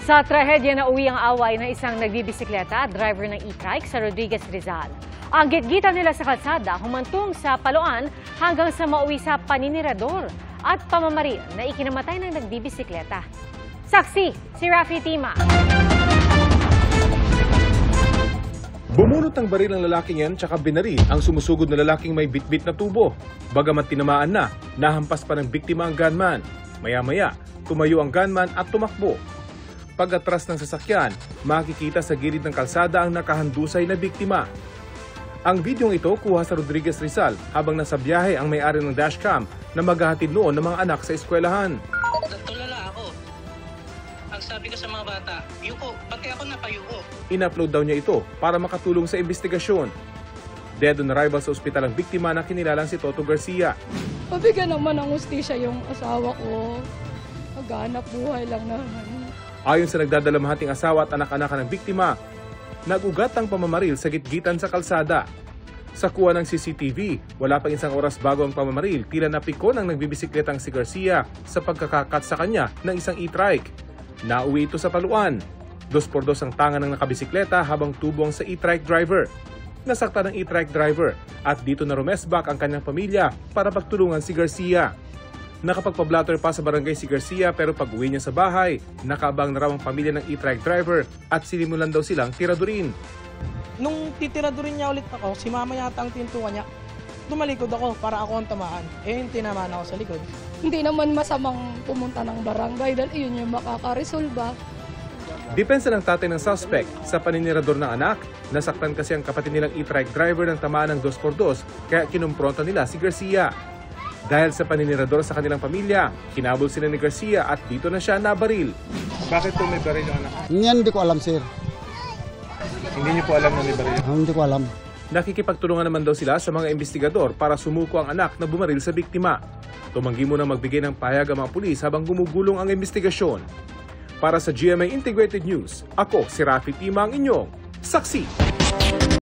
Sa trahedya na uwi ang away ng isang nagbibisikleta at driver ng e-trike sa Rodriguez, Rizal. Ang gitgitan nila sa kalsada humantong sa paluan hanggang sa mauwi sa paninirador at pamamaril na ikinamatay ng nagbibisikleta. Saksi, si Rafi Tima. Bumunot ng baril ng lalaking yan tsaka binaril ang sumusugod na lalaking may bitbit na tubo. Bagamat tinamaan na, nahampas pa ng biktima ang gunman. Maya-maya, tumayo ang gunman at tumakbo. Pag-atras ng sasakyan, makikita sa gilid ng kalsada ang nakahandusay na biktima. Ang videong ito kuha sa Rodriguez, Rizal habang nasa biyahe ang may-ari ng dashcam na maghahatid noon ng mga anak sa eskwelahan. Tulala ako. Ang sabi ko sa mga bata, yuko, pati ako napayuko. In-upload daw niya ito para makatulong sa investigasyon. Dead on arrival sa ospital ang biktima na kinilalang si Toto Garcia. Pabigyan naman ng hustisya yung asawa ko. Maghanap buhay lang naman. Ayon sa nagdadalamhating asawa at anak-anak ng biktima, nag-ugat ang pamamaril sa gitgitan sa kalsada. Sa kuha ng CCTV, wala pang isang oras bago ang pamamaril, tila napikon ang nagbibisikletang si Garcia sa pagkakakat sa kanya ng isang e-trike. Nauwi ito sa paluan. 2x2 ang tangan ng nakabisikleta habang tubo ang sa e-trike driver. Nasakta ng e-trike driver at dito na rumesbak ang kanyang pamilya para pagtulungan si Garcia. Nakapagpa-blatter pa sa barangay si Garcia pero pag-uwi niya sa bahay, nakaabang na raw ang pamilya ng e-trike driver at sinimulan daw silang tiradurin. Nung titiradurin niya ulit ako, si mama yata ang tintuwa niya. Tumalikod ako para ako ang tamaan. Tinamaan ako sa likod. Hindi naman masamang pumunta ng barangay dahil iyon yung makakaresolba. Depensa ng tatay ng suspect sa paninirador ng anak, nasaktan kasi ang kapatid nilang e-trike driver ng tamaan ng 2x2 kaya kinumpronta nila si Garcia. Dahil sa paninirador sa kanilang pamilya, kinabol sila ni Garcia at dito na siya nabaril. Bakit po may baril yung anak? Yan hindi ko alam, sir. Hindi niyo po alam na may baril? Hindi ko alam. Nakikipagtulungan naman daw sila sa mga investigador para sumuko ang anak na bumaril sa biktima. Tumanggi muna magbigay ng pahayag ang mga pulis habang gumugulong ang investigasyon. Para sa GMA Integrated News, ako si Rafi Tima ang inyong saksi.